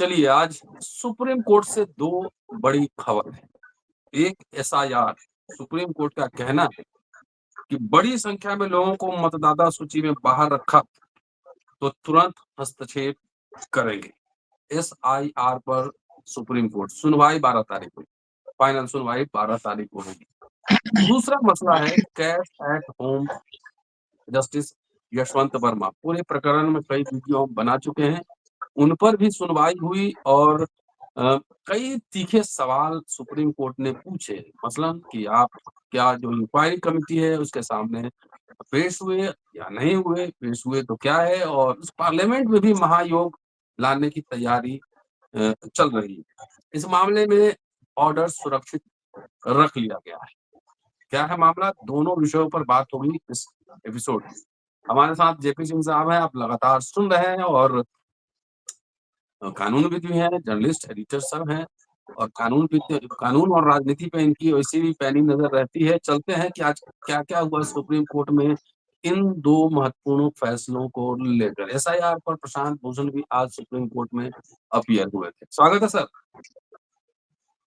चलिए आज supreme court से दो बड़ी खबर है। एक एसआईआर, सुप्रीम कोर्ट का कहना है कि बड़ी संख्या में लोगों को मतदाता सूची में बाहर रखा तो तुरंत हस्तक्षेप करेंगे। एसआईआर पर सुप्रीम कोर्ट सुनवाई 12 तारीख को, फाइनल सुनवाई 12 तारीख को होगी। दूसरा मसला है cash at home justice Yashwant Verma. पूरे प्रकरण में कई वीडियो हम बना चुके हैं, उन पर भी सुनवाई हुई और कई तीखे सवाल सुप्रीम कोर्ट ने पूछे। मसलन कि आप क्या जो इंक्वायरी कमेटी है उसके सामने पेश हुए या नहीं हुए, पेश हुए तो क्या है, और उस पार्लियामेंट में भी महायोग लाने की तैयारी चल रही है। इस मामले में ऑर्डर सुरक्षित रख लिया गया है। क्या है मामला, दोनों विषयों पर बात होगी इस एपिसोड में। हमारे साथ जेपी सिंह साहब हैं, आप लगातार सुन रहे हैं, और कानूनविद भी हैं, जर्नलिस्ट एडिटर सब हैं, और कानून और राजनीति पे इनकी वैसी भी पैनी नजर रहती है। चलते हैं कि आज क्या क्या हुआ सुप्रीम कोर्ट में इन दो महत्वपूर्ण फैसलों को लेकर। एसआईआर पर प्रशांत भूषण भी आज सुप्रीम कोर्ट में अपीयर हुए थे। स्वागत है सर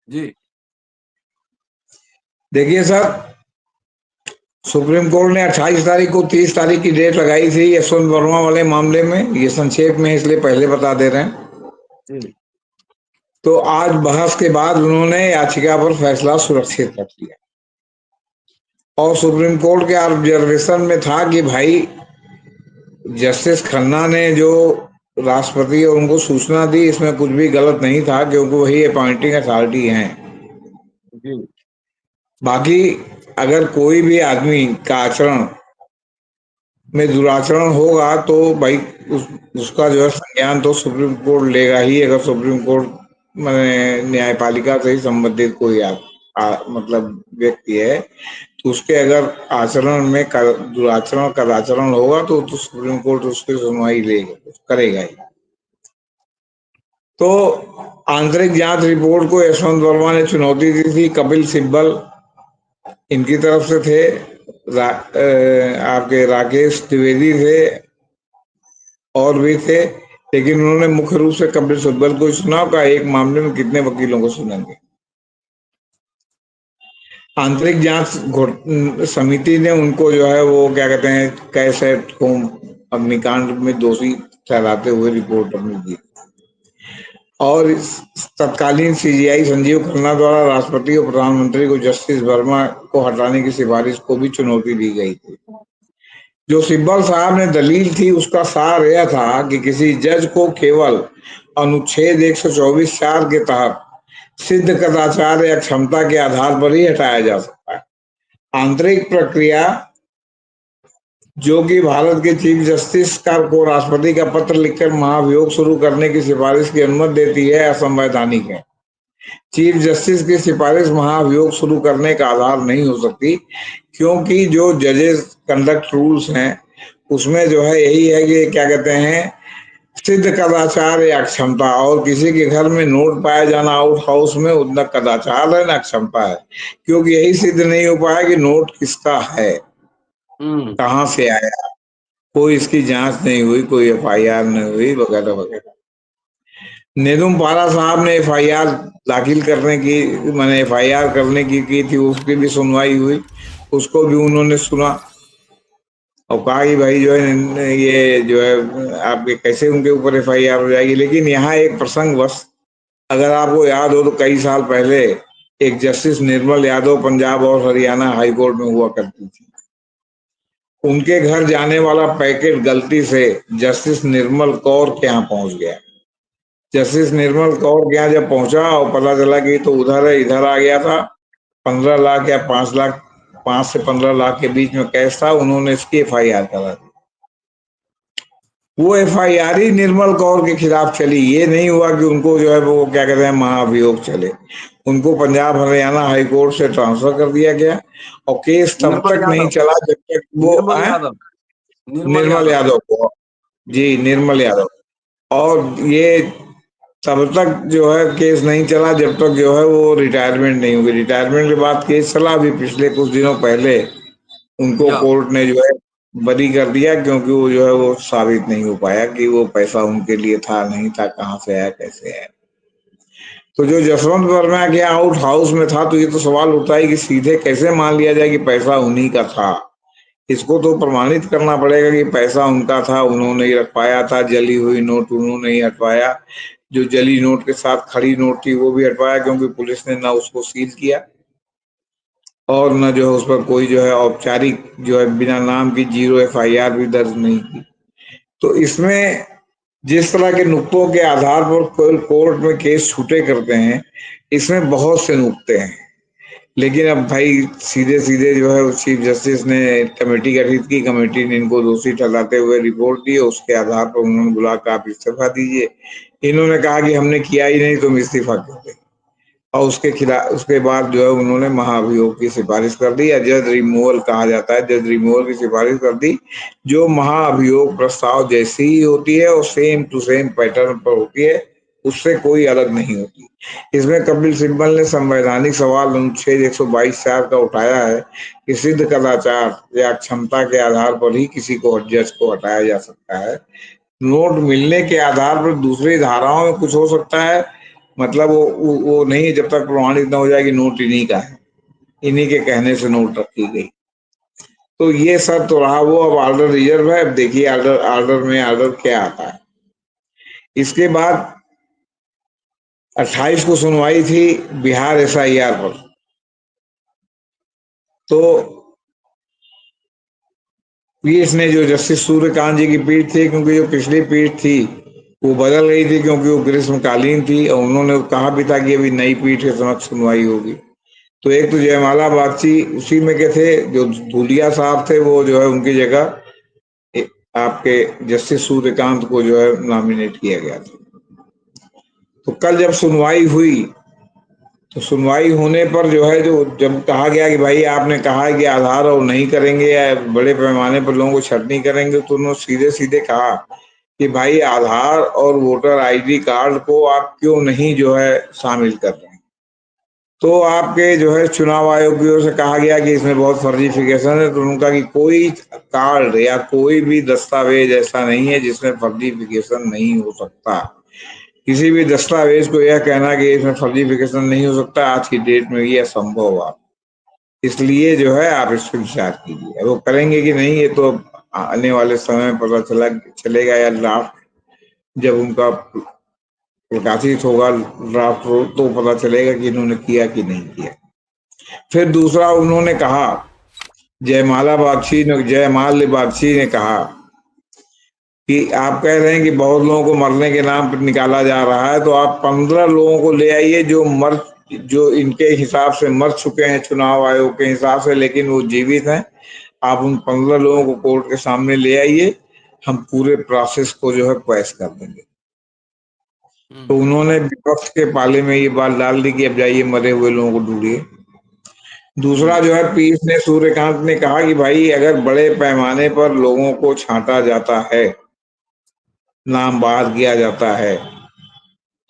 जी। देखिए सर, सुप्रीम कोर्ट ने 28 तारीख को 30 तारीख की डेट लगाई थी यशवंत वर्मा वाले मामले में। ये संक्षेप में इसलिए पहले बता दे रहे हैं। जी तो आज बहस के बाद उन्होंने याचिका पर फैसला सुरक्षित रख लिया और सुप्रीम कोर्ट के ऑब्जर्वेशन में था कि भाई जस्टिस खन्ना ने जो राष्ट्रपति और उनको सूचना दी इसमें कुछ भी गलत नहीं था, क्योंकि वही अपॉइंटिंग अथॉरिटी हैं। जी बाकी अगर कोई भी आदमी का आचरण में दुराचरण होगा तो भाई उसका जो है संज्ञान तो सुप्रीम कोर्ट लेगा ही। अगर सुप्रीम कोर्ट माने न्यायपालिका से ही संबंधित कोई मतलब व्यक्ति है तो उसके अगर आचरण में दुराचरण कदाचरण होगा तो सुप्रीम कोर्ट उसकी सुनवाई लेगा, करेगा ही। तो आंतरिक जांच रिपोर्ट को यशवंत वर्मा ने चुनौती दी थी। कपिल सिब्बल इनकी तरफ से थे, आपके राकेश द्विवेदी थे और भी थे, लेकिन उन्होंने मुख्य रूप से कपिल सिब्बल को सुना। का एक मामले में कितने वकीलों को सुनेंगे। आंतरिक जांच समिति ने उनको जो है वो क्या कहते हैं कैश एट होम अग्निकांड में दोषी ठहराते हुए रिपोर्ट अपनी दी। और इस तत्कालीन सीजीआई संजीव खन्ना द्वारा राष्ट्रपति और प्रधानमंत्री को जस्टिस वर्मा को हटाने की सिफारिश को भी चुनौती दी गई थी। जो सिब्बल साहब ने दलील थी उसका सार यह था कि किसी जज को केवल अनुच्छेद 124(4) के तहत सिद्ध कदाचार या क्षमता के आधार पर ही हटाया जा सकता है। आंतरिक प्रक्रिया जो कि भारत के चीफ जस्टिस को राष्ट्रपति का पत्र लिखकर महाभियोग शुरू करने की सिफारिश की अनुमति देती है, असंवैधानिक है। चीफ जस्टिस की सिफारिश महाभियोग शुरू करने का आधार नहीं हो सकती, क्योंकि जो जजेस कंडक्ट रूल्स हैं उसमें जो है यही है कि क्या कहते हैं सिद्ध कदाचार या क्षमता, और किसी के घर में नोट पाया जाना आउट हाउस में उतना कदाचार है ना क्षमता है, क्योंकि यही सिद्ध नहीं हो पाया कि नोट किसका है, कहाँ से आया, कोई इसकी जांच नहीं हुई, कोई एफआईआर नहीं हुई, वगैरह वगैरह। नेदुम पारा साहब ने एफआईआर दाखिल करने की मैंने एफआईआर करने की थी, उसकी भी सुनवाई हुई, उसको भी उन्होंने सुना और कहा कि भाई जो है ये जो है आपके कैसे उनके ऊपर एफआईआर हो जाएगी। लेकिन यहाँ एक प्रसंग बस, अगर आपको याद हो तो कई साल पहले एक जस्टिस निर्मल यादव पंजाब और हरियाणा हाईकोर्ट में हुआ करती थी। उनके घर जाने वाला पैकेट गलती से जस्टिस निर्मल कौर के यहाँ पहुंच गया। जस्टिस निर्मल कौर के यहाँ जब पहुंचा और पता चला कि तो उधर है, इधर आ गया था, 15 लाख या 5 लाख, 5 से 15 लाख के बीच में कैश था, उन्होंने इसकी एफआईआर करा दी। वो एफआईआर ही निर्मल कौर के खिलाफ चली। ये नहीं हुआ कि उनको जो है वो क्या कहते हैं महाभियोग चले, उनको पंजाब हरियाणा हाईकोर्ट से ट्रांसफर कर दिया गया और केस तब तक नहीं चला जब तक वो निर्मल यादव को, जी निर्मल यादव, और ये तब तक जो है केस नहीं चला जब तक जो है वो रिटायरमेंट नहीं हुई। रिटायरमेंट के बाद केस चला। अभी पिछले कुछ दिनों पहले उनको कोर्ट ने जो है बरी कर दिया, क्योंकि वो जो है वो साबित नहीं हो पाया कि वो पैसा उनके लिए था नहीं था, कहाँ से आया कैसे आया। तो जो जसवंत वर्मा के आउट हाउस में था, तो ये तो सवाल उठता है कि सीधे कैसे मान लिया जाए कि पैसा उन्हीं का था। इसको तो प्रमाणित करना पड़ेगा कि पैसा उनका था, उन्होंने ही रखवाया था, जली हुई नोट उन्होंने ही हटवाया, जो जली नोट के साथ खड़ी नोट थी वो भी हटवाया, क्योंकि पुलिस ने ना उसको सील किया और न जो है उस पर कोई जो है औपचारिक जो है बिना नाम की 0 FIR भी दर्ज नहीं की। तो इसमें जिस तरह के नुक्तों के आधार पर कोर्ट में केस छूटे करते हैं, इसमें बहुत से नुक्ते हैं। लेकिन अब भाई सीधे सीधे जो है चीफ जस्टिस ने कमेटी गठित की, कमेटी ने इनको दोषी ठहराते हुए रिपोर्ट दी, उसके आधार पर उन्होंने बुला कर आप इस्तीफा दीजिए। इन्होंने कहा कि हमने किया ही नहीं, तुम इस्तीफा क्यों दें। और उसके खिलाफ उसके बाद जो है उन्होंने महाभियोग की सिफारिश कर दी, या जज रिमूवल कहा जाता है, जज रिमूवल की सिफारिश कर दी, जो महाअभियोग प्रस्ताव जैसी ही होती है और सेम टू सेम पैटर्न पर होती है, उससे कोई अलग नहीं होती। इसमें कपिल सिब्बल ने संवैधानिक सवाल अनुच्छेद 122(4) का उठाया है कि सिद्ध कदाचार या क्षमता के आधार पर ही किसी को जज को हटाया जा सकता है। नोट मिलने के आधार पर दूसरी धाराओं में कुछ हो सकता है, मतलब वो नहीं है जब तक प्रमाणित न हो जाए कि नोट इन्हीं का है, इन्हीं के कहने से नोट रखी गई। तो ये सब तो रहा वो, अब ऑर्डर रिजर्व है। अब देखिए ऑर्डर ऑर्डर में ऑर्डर क्या आता है। इसके बाद 28 को सुनवाई थी बिहार SIR पर। तो पीएस ने जो जस्टिस सूर्यकांत जी की पीठ थी, क्योंकि जो पिछली पीठ थी वो बदल गई थी, क्योंकि वो ग्रीष्मकालीन थी और उन्होंने कहा भी था कि अभी नई पीठ के समक्ष सुनवाई होगी। तो एक तो जयमाला बागची उसी में के थे, जो धूलिया साहब थे वो जो है उनकी जगह आपके जस्टिस सूर्यकांत को जो है नॉमिनेट किया गया था। तो कल जब सुनवाई हुई, तो सुनवाई होने पर जो है जो जब कहा गया कि भाई आपने कहा है कि आधार और नहीं करेंगे या बड़े पैमाने पर लोगों को छटनी करेंगे, तो उन्होंने सीधे सीधे कहा कि भाई आधार और वोटर ID कार्ड को आप क्यों नहीं जो है शामिल कर रहे हैं। तो आपके जो है चुनाव आयोग की ओर से कहा गया कि इसमें बहुत फर्जीफिकेशन है। तो उनका कि कोई कार्ड या कोई भी दस्तावेज ऐसा नहीं है जिसमें फर्जीफिकेशन नहीं हो सकता। किसी भी दस्तावेज को यह कहना कि इसमें फर्जीफिकेशन नहीं हो सकता, आज की डेट में ये असंभव हुआ। इसलिए जो है आप इस पर विचार कीजिए। वो करेंगे कि नहीं, ये तो आने वाले समय में पता चलेगा, या ड्राफ्ट जब उनका प्रकाशित होगा ड्राफ्ट तो पता चलेगा कि इन्होंने किया कि नहीं किया। फिर दूसरा उन्होंने कहा, जयमाल बागची ने कहा कि आप कह रहे हैं कि बहुत लोगों को मरने के नाम पर निकाला जा रहा है, तो आप 15 लोगों को ले आइए जो इनके हिसाब से मर चुके हैं चुनाव आयोग के हिसाब से, लेकिन वो जीवित हैं। आप उन 15 लोगों को कोर्ट के सामने ले आइए, हम पूरे प्रोसेस को जो है पेश कर देंगे। तो उन्होंने विपक्ष के पाले में ये बात डाल दी कि अब जाइए मरे हुए लोगों को ढूंढिए। दूसरा जो है पीस ने सूर्यकांत ने कहा कि भाई अगर बड़े पैमाने पर लोगों को छांटा जाता है, नाम बाहर किया जाता है,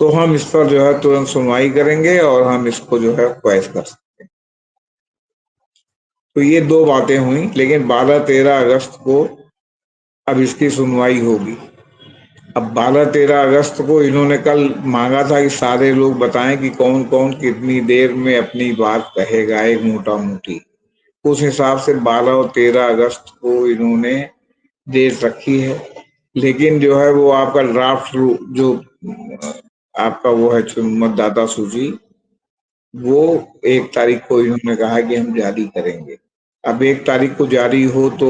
तो हम इस पर जो है तुरंत सुनवाई करेंगे और हम इसको जो है क्वैश कर सकते हैं। तो ये दो बातें हुई, लेकिन 12-13 अगस्त को अब इसकी सुनवाई होगी। अब 12-13 अगस्त को इन्होंने कल मांगा था कि सारे लोग बताएं कि कौन कौन कितनी देर में अपनी बात कहेगा, एक मोटा मोटी। उस हिसाब से 12 और 13 अगस्त को इन्होंने डेट रखी है। लेकिन जो है वो आपका ड्राफ्ट जो आपका वो है मतदाता सूची, वो 1 तारीख को इन्होंने कहा कि हम जारी करेंगे। अब 1 तारीख को जारी हो तो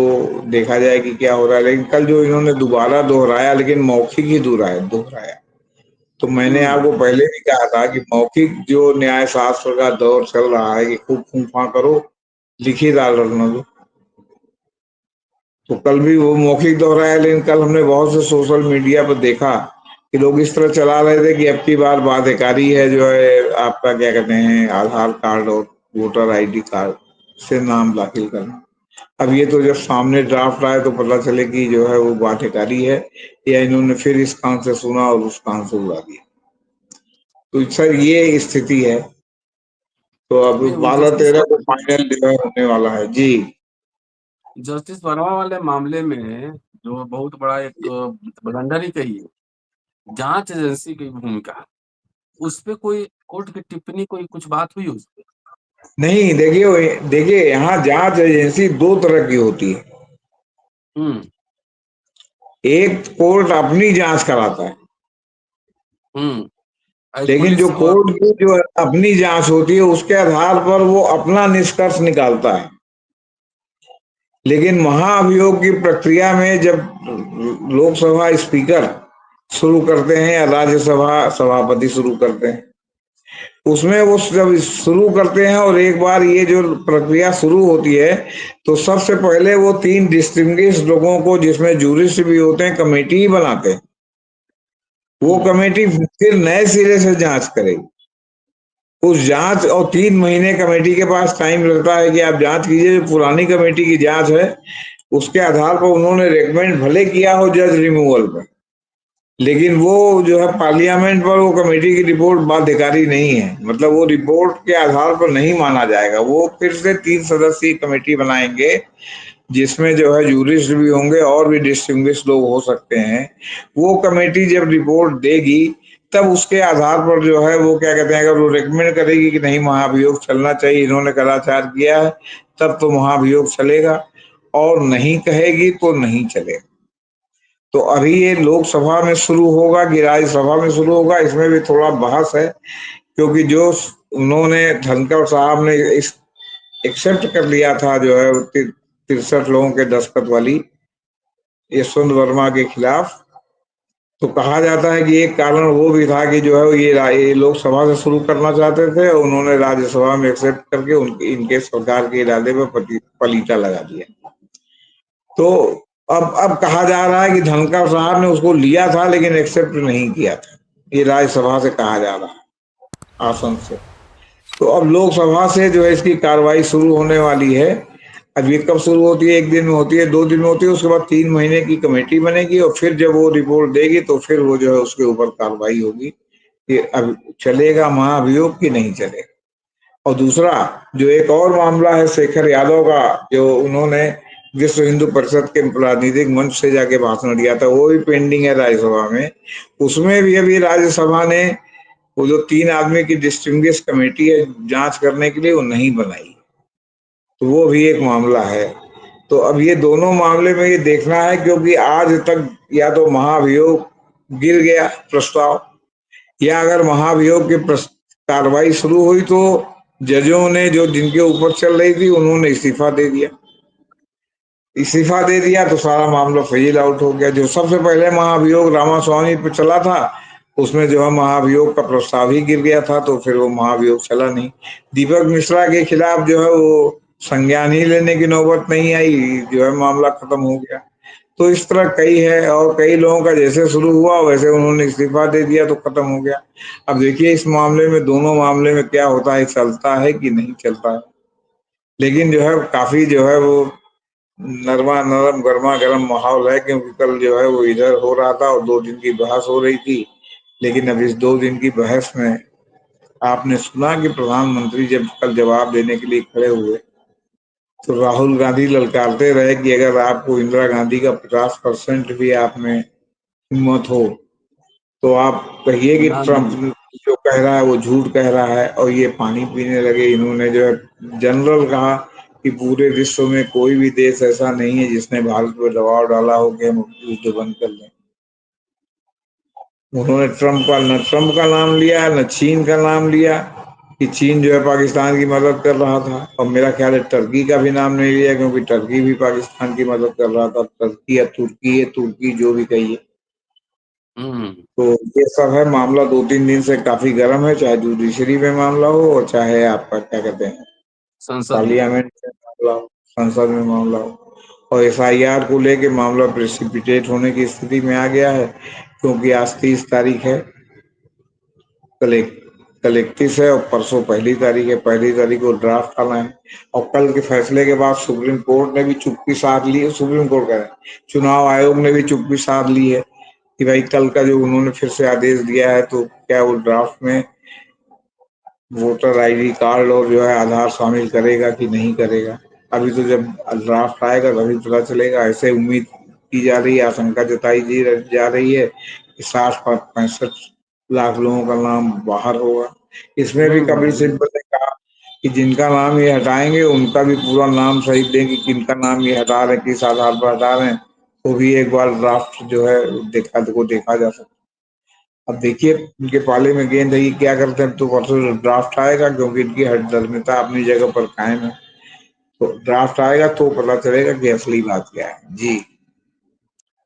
देखा जाए कि क्या हो रहा है। लेकिन कल जो इन्होंने दोबारा दोहराया, लेकिन मौखिक ही दोहराया दोहराया। तो मैंने आपको पहले भी कहा था कि मौखिक जो न्याय शास्त्र का दौर चल रहा है कि खूब फूफा करो, लिखित आर्डर न दो। तो कल भी वो मौखिक दोहराया, लेकिन कल हमने बहुत से सोशल मीडिया पर देखा कि लोग इस तरह चला रहे थे कि अब की बार बाध्यकारी है जो है आपका क्या कहते हैं आधार कार्ड और वोटर ID कार्ड से नाम दाखिल करना। अब ये तो जब सामने ड्राफ्ट आए तो पता चले कि जो है वो बाध्यकारी है, या इन्होंने फिर इस कान से सुना और उस कान से उड़ा दिया। तो सर ये स्थिति है। तो अब नहीं वो बारह जस्टिस तेरह को फाइनल जो है होने वाला है जी। जस्टिस वर्मा वाले मामले में जो बहुत बड़ा एक बलंदर ही कहिए, जांच एजेंसी की भूमिका, उस पे कोई कोर्ट की टिप्पणी, कोई कुछ बात हुई उस पे? नहीं, देखिए यहाँ जांच एजेंसी दो तरह की होती है। हम्म। एक कोर्ट अपनी जांच कराता है, हम्म। लेकिन जो पुलिस और। कोर्ट की जो अपनी जांच होती है उसके आधार पर वो अपना निष्कर्ष निकालता है। लेकिन महाअभियोग की प्रक्रिया में जब लोकसभा स्पीकर शुरू करते हैं या राज्यसभा सभापति शुरू करते हैं, उसमें वो जब शुरू करते हैं और एक बार ये जो प्रक्रिया शुरू होती है, तो सबसे पहले वो तीन डिस्टिंग्विश लोगों को, जिसमें जूरिस्ट भी होते हैं, कमेटी ही बनाते हैं। वो हम्म। कमेटी फिर नए सिरे से जांच करेगी। उस जांच और 3 महीने कमेटी के पास टाइम लगता है कि आप जांच कीजिए। जो पुरानी कमेटी की जांच है उसके आधार पर उन्होंने रेकमेंड भले किया हो जज रिमूवल पर, लेकिन वो जो है पार्लियामेंट पर वो कमेटी की रिपोर्ट बाध्यकारी नहीं है, मतलब वो रिपोर्ट के आधार पर नहीं माना जाएगा। वो फिर से 3 सदस्यीय कमेटी बनाएंगे, जिसमें जो है जूरिस्ट भी होंगे और भी डिस्टिंग्विश लोग हो सकते हैं। वो कमेटी जब रिपोर्ट देगी तब उसके आधार पर जो है वो क्या कहते हैं, अगर वो रिकमेंड करेगी कि नहीं महाभियोग चलना चाहिए, इन्होंने कदाचार किया है, तब तो महाभियोग चलेगा, और नहीं कहेगी तो नहीं चलेगा। तो अभी ये लोकसभा में शुरू होगा कि राज्यसभा में शुरू होगा, इसमें भी थोड़ा बहस है, क्योंकि जो उन्होंने धनखड़ साहब ने इस एक्सेप्ट कर लिया था जो है 63 लोगों के दस्तखत वाली यशवंत वर्मा के खिलाफ, तो कहा जाता है कि एक कारण वो भी था कि जो है ये लोकसभा से शुरू करना चाहते थे और उन्होंने राज्यसभा में एक्सेप्ट करके उनके इनके सरकार के इरादे पर पलीता लगा दिया। तो अब कहा जा रहा है कि धनखड़ साहब ने उसको लिया था लेकिन एक्सेप्ट नहीं किया था। ये राज्यसभा से कहा जा रहा है, आसन से। तो अब लोकसभा से जो है इसकी कार्रवाई शुरू होने वाली है। अब ये कब शुरू होती है? 1 दिन में होती है, 2 दिन में होती है, उसके बाद 3 महीने की कमेटी बनेगी और फिर जब वो रिपोर्ट देगी तो फिर वो जो है उसके ऊपर कार्रवाई होगी कि अब चलेगा महाभियोग कि नहीं चलेगा। और दूसरा जो एक और मामला है शेखर यादव का, जो उन्होंने विश्व हिंदू परिषद के राजनीतिक मंच से जाके भाषण दिया था, वो भी पेंडिंग है राज्यसभा में। उसमें भी अभी राज्यसभा ने वो जो 3 आदमी की डिस्टिंग्विश कमेटी है जांच करने के लिए, वो नहीं बनाई, तो वो भी एक मामला है। तो अब ये दोनों मामले में ये देखना है, क्योंकि आज तक या तो महाभियोग गिर गया प्रस्ताव, या अगर महाभियोग की कार्रवाई शुरू हुई तो जजों ने जो जिनके ऊपर चल रही थी उन्होंने इस्तीफा दे दिया। इस्तीफा दे दिया तो सारा मामला फेल आउट हो गया। जो सबसे पहले महाभियोग रामास्वामी पे चला था, उसमें जो है महाभियोग का प्रस्ताव ही गिर गया था, तो फिर वो महाभियोग चला नहीं। दीपक मिश्रा के खिलाफ जो है वो संज्ञान ही लेने की नौबत नहीं आई, जो है मामला खत्म हो गया। तो इस तरह कई है, और कई लोगों का जैसे शुरू हुआ वैसे उन्होंने इस्तीफा दे दिया तो खत्म हो गया। अब देखिए इस मामले में, दोनों मामले में क्या होता है, चलता है कि नहीं चलता है। लेकिन जो है काफी जो है वो नरमा नरम गर्मा गर्म माहौल है, क्योंकि कल जो है वो इधर हो रहा था और 2 दिन की बहस हो रही थी। लेकिन अब इस 2 दिन की बहस में आपने सुना कि प्रधानमंत्री जब कल जवाब देने के लिए खड़े हुए तो राहुल गांधी ललकारते रहे कि अगर आपको इंदिरा गांधी का 50% भी आप में हिम्मत हो तो आप कहिए कि प्रधानमंत्री। ट्रम्प जो कह रहा है वो झूठ कह रहा है। और ये पानी पीने लगे। इन्होंने जो है जनरल कहा कि पूरे विश्व में कोई भी देश ऐसा नहीं है जिसने भारत पर दबाव डाला हो कि हम युद्ध बंद कर लें। उन्होंने ट्रम्प का नाम लिया, न चीन का नाम लिया कि चीन जो है पाकिस्तान की मदद कर रहा था। और मेरा ख्याल है टर्की का भी नाम नहीं लिया, क्योंकि टर्की भी पाकिस्तान की मदद कर रहा था। टर्की या तुर्की जो भी कहिए। हम्म। तो ये सब है मामला। 2-3 दिन से काफी गर्म है, चाहे जुडिशरी में मामला हो और चाहे आपका क्या कहते हैं संसद में। पार्लियामेंट में मामला हो, संसद में मामला हो। और एफआईआर को लेके मामला प्रेसिपिटेट होने की स्थिति में आ गया है, क्योंकि आज 30 तारीख है, कल एक कल 31 है और परसों 1 तारीख है। 1 तारीख को ड्राफ्ट आना है। और कल के फैसले के बाद सुप्रीम कोर्ट ने भी चुप्पी साध ली है। सुप्रीम कोर्ट कह रहे हैं, चुनाव आयोग ने भी चुप्पी साध ली है कि भाई कल का जो उन्होंने फिर से आदेश दिया है, तो क्या वो ड्राफ्ट में वोटर आईडी कार्ड और जो है आधार शामिल करेगा कि नहीं करेगा। अभी तो जब ड्राफ्ट आएगा तभी पता चलेगा। ऐसे उम्मीद की जा रही है, आशंका जताई जा रही है कि 60-65 लाख लोगों का नाम बाहर होगा। इसमें भी कपिल हम्म। सिब्बल ने कहा कि जिनका नाम ये हटाएंगे उनका भी पूरा नाम सहित देंगे, किनका नाम ये हटा रहे हैं, किस आधार पर हटा रहे हैं, वो भी एक बार ड्राफ्ट जो है देखा जा सकता। अब देखिए इनके पाले में गेंद है कि क्या करते हैं। तो परसों ड्राफ्ट आएगा, क्योंकि इनकी हठधर्मिता अपनी जगह पर कायम है। तो ड्राफ्ट आएगा तो पता चलेगा कि असली बात क्या है। जी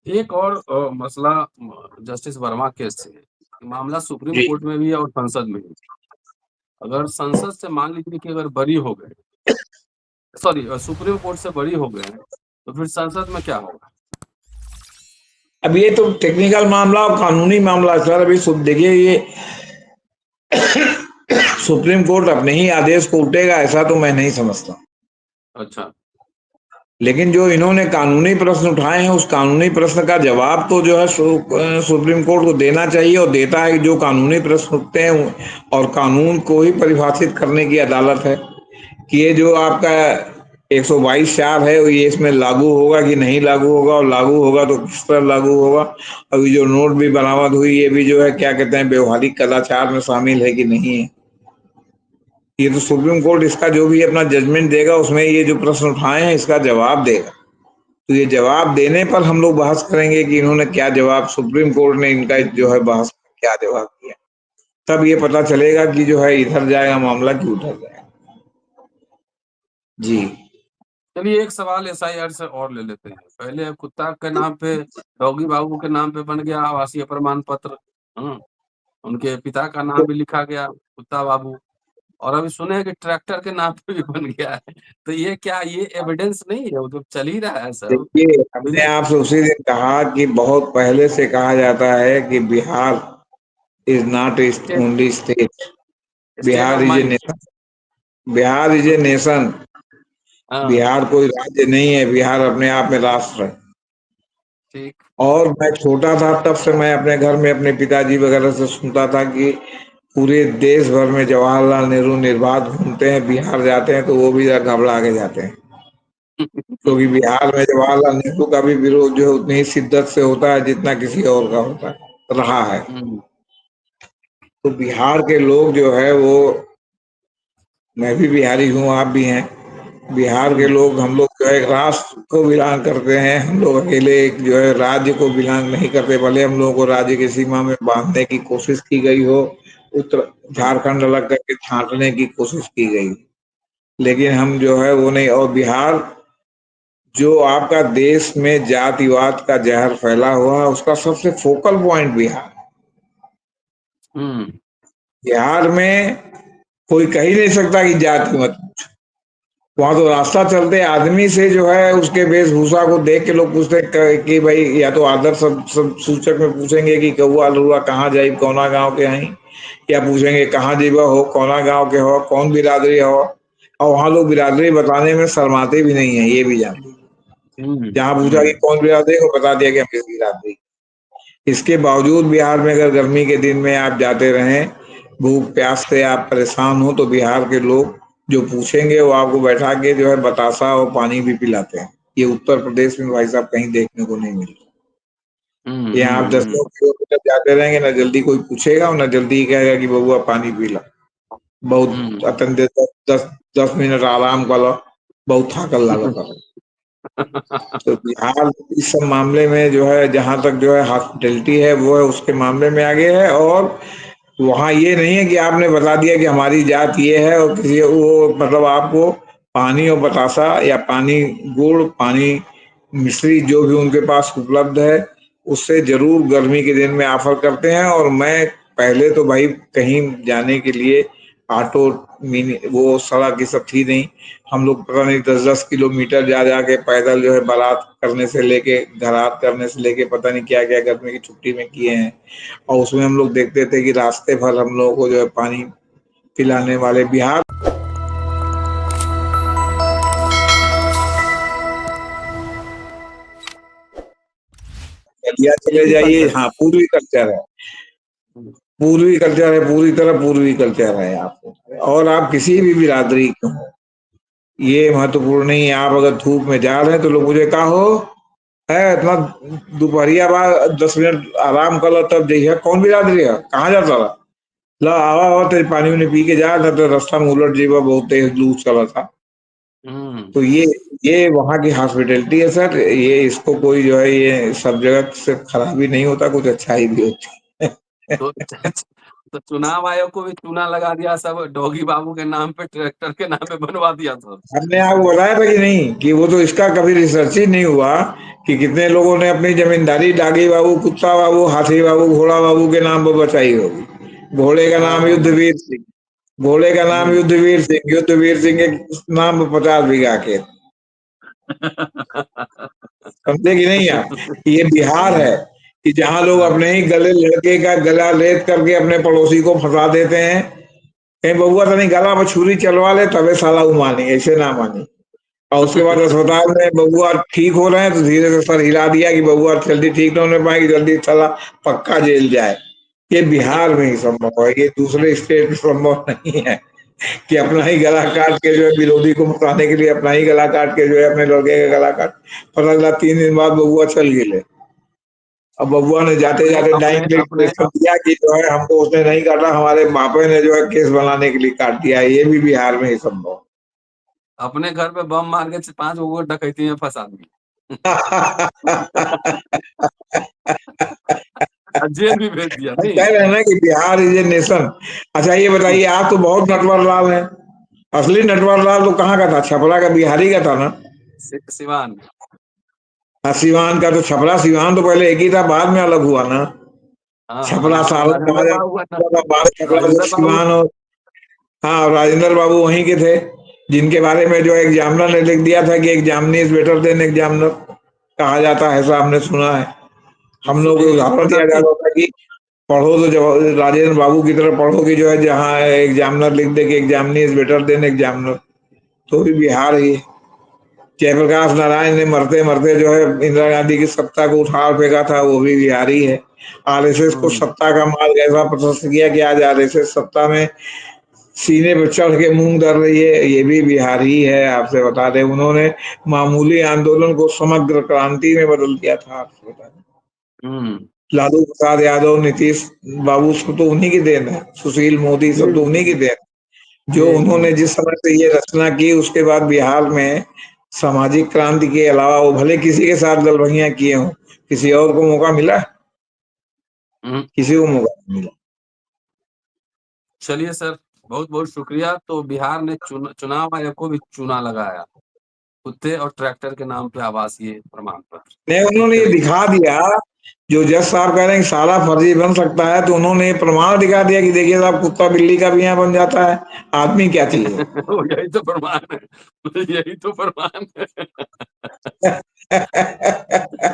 एक और मसला जस्टिस वर्मा केस से है। मामला सुप्रीम जी। कोर्ट में भी है और संसद में भी। अगर संसद से मान लीजिए कि अगर बरी हो गए, सॉरी सुप्रीम कोर्ट से बरी हो गए, तो फिर संसद में क्या होगा? अब ये तो टेक्निकल मामला और कानूनी मामला है सर। अभी देखिए ये सुप्रीम कोर्ट अपने ही आदेश को उल्टेगा ऐसा तो मैं नहीं समझता। अच्छा। लेकिन जो इन्होंने कानूनी प्रश्न उठाए हैं, उस कानूनी प्रश्न का जवाब तो जो है सुप्रीम कोर्ट को देना चाहिए, और देता है कि जो कानूनी प्रश्न उठते हैं, और कानून को ही परिभाषित करने की अदालत है कि ये जो आपका 122(4) है ये इसमें लागू होगा कि नहीं लागू होगा, और लागू होगा तो किस तरह लागू होगा। अभी जो नोट भी बरामद हुई, ये भी जो है क्या कहते हैं, व्यवहारिक कदाचार में शामिल है कि नहीं है। ये तो सुप्रीम कोर्ट इसका जो भी अपना जजमेंट देगा उसमें ये जो प्रश्न उठाए हैं इसका जवाब देगा। तो ये जवाब देने पर हम लोग बहस करेंगे कि इन्होंने क्या जवाब, सुप्रीम कोर्ट ने इनका जो है बहस में क्या जवाब दिया। तब ये पता चलेगा कि जो है इधर जाएगा मामला कि उधर जाएगा। जी चलिए एक सवाल एसआईआर से और ले लेते हैं। पहले कुत्ता के नाम पे, डॉगी बाबू के नाम पे बन गया आवासीय प्रमाण पत्र। उनके पिता का नाम भी लिखा गया कुत्ता बाबू। और अभी सुने हैं कि ट्रैक्टर के नाम पे भी बन गया है। तो ये क्या, ये एविडेंस नहीं है? वो तो चल ही रहा है सब। देखिए, हमने विदेश। आपसे उसी दिन कहा कि बहुत पहले से कहा जाता है कि Bihar is not state, only state, state Bihar of is a mind. Nation. Bihar is a nation. हाँ। बिहार कोई राज्य नहीं है, बिहार अपने आप में राष्ट्र है। ठीक। और मैं छोटा था तब से मैं अपने घर में अपने पिताजी वगैरह से सुनता था कि पूरे देश भर में जवाहरलाल नेहरू निर्बाध घूमते हैं, बिहार जाते हैं तो वो भी घबरा के जाते हैं। क्योंकि बिहार में जवाहरलाल नेहरू का भी विरोध जो है उतनी ही शिद्दत से होता है जितना किसी और का होता है, रहा है। हम्म। तो बिहार के लोग जो है वो, मैं भी बिहारी हूँ, आप भी हैं। बिहार के हम्म। लोग, हम लोग जो है एक राष्ट्र को बिलोंग करते हैं। हम लोग अकेले एक जो है राज्य को बिलोंग नहीं करते। भले हम लोगों को राज्य की सीमा में बांधने की कोशिश की गई हो, उत्तर हम्म। झारखंड अलग करके छांटने की कोशिश की गई, लेकिन हम जो है वो नहीं। और बिहार जो आपका देश में जातिवाद का जहर फैला हुआ है उसका सबसे फोकल पॉइंट बिहार। हम्म। बिहार में कोई कह ही नहीं सकता कि जाति मत। वहां तो रास्ता चलते आदमी से जो है उसके वेशभूषा को देख के लोग पूछते कि भाई, या तो आदर सब सूचक में पूछेंगे कि कौआ लुआ कहाँ जाई, कौना गांव के हैं, या पूछेंगे कहाँ जीवा हो, कौना गांव के हो, कौन बिरादरी हो। और वहां लोग बिरादरी बताने में शर्माते भी नहीं है, ये भी जानते। हम्म। जहां पूछा कि हम्म। कौन बिरादरी को, बता दिया कि हम इस बिरादरी। इसके बावजूद बिहार में अगर गर्मी के दिन में आप जाते रहें, भूख प्यास से आप परेशान हो, तो बिहार के लोग जो पूछेंगे वो आपको बैठा के जो है बतासा और पानी भी पिलाते हैं। ये उत्तर प्रदेश में भाई साहब कहीं देखने को नहीं मिलता। हम्म। यहाँ आप 10 किलोमीटर जाते रहेंगे, ना जल्दी कोई पूछेगा और ना जल्दी ही कहेगा कि बबुआ पानी पी ला। बहुत हम्म। अतन दे, 10 मिनट आराम कर लो, बहुत थाकल लागत है। तो बिहार इस सब मामले में जो है, जहां तक जो है हॉस्पिटैलिटी है वो है उसके मामले में आगे है। और वहाँ ये नहीं है कि आपने बता दिया कि हमारी जात ये है, और किसी वो मतलब आपको पानी और बतासा या पानी, गुड़, पानी, मिश्री जो भी उनके पास उपलब्ध है उससे जरूर गर्मी के दिन में ऑफर करते हैं। और मैं पहले तो भाई कहीं जाने के लिए ऑटो, मिनी, वो सड़क ये सब थी नहीं। हम लोग पता नहीं 10-10 किलोमीटर जा जाके पैदल जो है बारात करने से लेके घरात करने से लेके पता नहीं क्या क्या गर्मी की छुट्टी में किए हैं। और उसमें हम लोग देखते थे कि रास्ते भर हम लोगों को जो है पानी पिलाने वाले बिहार बलिया ये चले भी जाइए। कल्चर है। हाँ, पूर्वी कल्चर है। हम्म। पूर्वी कल्चर है, पूरी तरह पूर्वी कल्चर है आपको। और आप किसी भी बिरादरी के हो, ये महत्वपूर्ण नहीं है। आप अगर धूप में जा रहे हैं तो लोग मुझे कहा हो है इतना दोपहरिया बाद 10 मिनट आराम कर लो तब देखिए कौन भी याद रहेगा कहाँ जाता रहा ला आवा आवा तेरे पानी उन्हें पी के जा था तो रास्ता में उलट जीवा बहुत तेज लू चला था। हम्म। तो ये वहाँ की हॉस्पिटैलिटी है सर। ये इसको कोई जो है ये सब जगह से खराबी नहीं होता कुछ अच्छाई भी होती है। तो तो चुनाव आयोग को भी चूना लगा दिया, सब डॉगी बाबू के नाम पे, ट्रैक्टर के नाम पे बनवा दिया तो। हमने आपको बताया था कि नहीं कि वो तो इसका कभी रिसर्च ही नहीं हुआ कि कितने लोगों ने अपनी जमींदारी डागी बाबू कुत्ता बाबू हाथी बाबू घोड़ा बाबू के नाम पर बचाई होगी। घोड़े का नाम हाँ। युद्धवीर सिंह। घोड़े का नाम हम्म। युद्धवीर सिंह के नाम पर 50 बीघा खेत। समझे कि नहीं आप। ये बिहार है कि जहाँ लोग हाँ। अपने ही गले लड़के का गला रेत करके अपने पड़ोसी को फंसा देते हैं। कहीं बबुआ तो नहीं गला पर छुरी चलवा ले तबे साला वो मानेंगे ऐसे ना माने। और उसके बाद अस्पताल में बबुआ ठीक हो रहे हैं तो धीरे से सर हिला दिया कि बबुआ जल्दी ठीक ना होने पाएगी जल्दी साला पक्का जेल जाए। ये बिहार में ही संभव है। ये दूसरे स्टेट में संभव नहीं है कि अपना ही गला काट के जो है विरोधी को मकाने के लिए अपना ही गला काट के जो है अपने लड़के का गला काट। पता चला 3 दिन बाद बबुआ चल गिले। अब बबुआ ने जाते अपने जाते अपने डाइंग अपने डिक्लेरेशन दिया कि जो है हमको उसने नहीं काटा हमारे बापे ने जो है केस बनाने के लिए काट दिया है। ये भी बिहार में ही संभव। अपने घर पे बम मार के 5 लोगों को डकैती में फंसा दिया। और जेल भी भेज दिया हम नहीं। कह रहे हैं ना कि बिहार इज ए नेशन। अच्छा ये बताइए आप तो बहुत नटवर लाल हैं। असली नटवर लाल तो कहाँ का था छपरा का बिहारी का था ना। सिवान। हाँ, सिवान का तो छपरा सिवान तो पहले एक ही था बाद में अलग हुआ ना। हाँ हाँ छपरा हाँ, सारण राजेंद्र कहा बाबू का ना। जाता था बाद छपरा से राजेंद्र बाबू। सिवान और हाँ और राजेंद्र बाबू वहीं के थे जिनके बारे में जो एग्जामिनर ने लिख दिया था कि examinee is better than examiner कहा जाता है ऐसा हमने सुना है। हम लोग को ये उदाहरण मतलब दिया कि जाता था कि पढ़ो तो जब राजेंद्र बाबू की तरह पढ़ो कि जो है जहाँ एग्जामिनर लिख दे कि examinee is better than examiner. तो भी बिहार ही जयप्रकाश नारायण ने मरते मरते जो है इंदिरा गांधी की सत्ता को उठा फेंका था वो भी बिहारी है। आरएसएस को हम्म सत्ता का मार्ग ऐसा प्रशस्त किया कि आज आरएसएस सत्ता में सीने पर चढ़ के मूंग धर रही है। ये भी बिहार ही है आपसे बता दें। उन्होंने मामूली आंदोलन को समग्र क्रांति में बदल दिया था आपसे बता दें। हम्म। लालू प्रसाद यादव नीतीश बाबू सब तो उन्हीं की देन है। सुशील मोदी जी सब तो जी उन्हीं की देन है। जो जी जी। उन्होंने जिस समय से ये रचना की उसके बाद बिहार में सामाजिक क्रांति के अलावा वो भले किसी के साथ गलबहियां किए हों किसी और को मौका मिला हम्म। किसी को मौका नहीं मिला। चलिए सर, बहुत बहुत शुक्रिया। तो बिहार ने चुनाव आयोग को भी चूना लगाया, कुत्ते और ट्रैक्टर के नाम पे आवासीय प्रमाण पत्र। नहीं ठीक उन्होंने ये करेंगे। दिखा दिया जो जज साहब कह रहे हैं कि सारा फर्जी बन सकता है तो उन्होंने ये प्रमाण दिखा दिया कि देखिए साहब कुत्ता बिल्ली का भी यहाँ बन जाता है। आदमी क्या चीज वो यही तो प्रमाण है। यही तो प्रमाण है। है।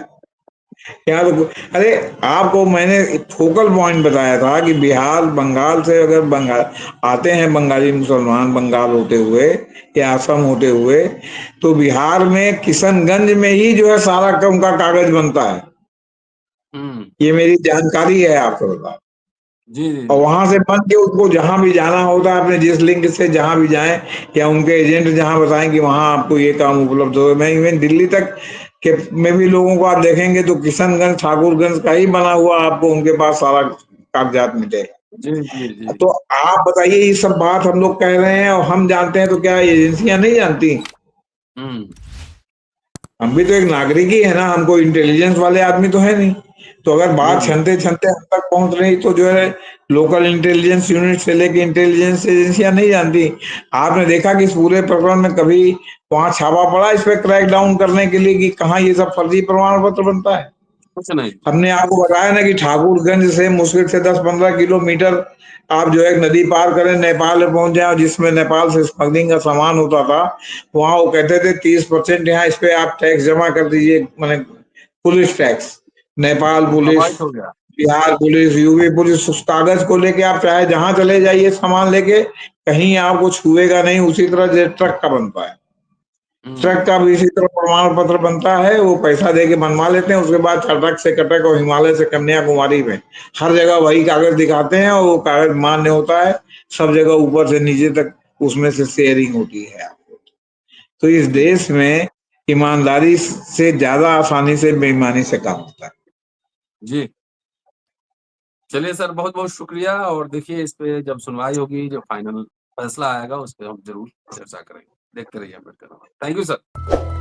यहाँ तो अरे आपको मैंने फोकल पॉइंट बताया था कि बिहार बंगाल से अगर बंगाल आते हैं बंगाली मुसलमान बंगाल होते हुए या असम होते हुए तो बिहार में किशनगंज में ही जो है सारा उनका कागज बनता है। हम्म। ये मेरी जानकारी है आपको बता। जी जी और जी। वहां से बन के उनको जहां भी जाना होता है अपने जिस लिंक से जहां भी जाएं या उनके एजेंट जहां बताएं कि वहां आपको ये काम उपलब्ध हो। मैं इवन दिल्ली तक के में भी लोगों को आप देखेंगे तो किशनगंज ठाकुरगंज का ही बना हुआ आपको उनके पास सारा कागजात मिलेगा। जी जी जी। तो आप बताइए ये सब बात हम लोग कह रहे हैं और हम जानते हैं तो क्या एजेंसियां नहीं जानती। हम्म। हम भी तो एक नागरिक ही है ना। हमको इंटेलिजेंस वाले आदमी तो है नहीं। तो अगर जी बात जी। छनते छनते हम तक पहुंच रही तो जो है लोकल इंटेलिजेंस यूनिट से लेके इंटेलिजेंस एजेंसियां नहीं जानती। आपने देखा कि इस पूरे प्रकरण में कभी वहां छापा पड़ा इस पे क्रैक डाउन करने के लिए कि कहाँ ये सब फर्जी प्रमाण पत्र बनता है। कुछ नहीं। हमने आपको बताया ना कि ठाकुरगंज से मुश्किल से 10-15 किलोमीटर आप जो है नदी पार करें नेपाल में पहुंच जाए जिसमें नेपाल से स्मगलिंग का सामान होता था। वहां वो कहते थे 30% यहाँ इस पे आप टैक्स जमा कर दीजिए मैंने पुलिस टैक्स। नेपाल पुलिस स्वाभाविक हो गया। बिहार पुलिस यूपी पुलिस उस कागज को लेके आप चाहे जहां चले जाइए सामान लेके कहीं आपको छुएगा नहीं। उसी तरह जो ट्रक का बनता है हम्म। ट्रक का भी इसी तरह प्रमाण पत्र बनता है। वो पैसा दे के बनवा लेते हैं उसके बाद ट्रक से कटक और हिमालय से कन्याकुमारी में हर जगह वही कागज दिखाते हैं और वो कागज मान्य होता है। सब जगह ऊपर से नीचे तक उसमें से शेयरिंग होती है। तो इस देश में ईमानदारी से ज्यादा आसानी से बेईमानी से काम होता है। जी। चलिए सर, बहुत-बहुत शुक्रिया और देखिए इस पे जब सुनवाई होगी, जब फाइनल फैसला आएगा उस पे हम ज़रूर चर्चा करेंगे। देखते रहिए अम्बेडकर आवाज़। Thank you sir.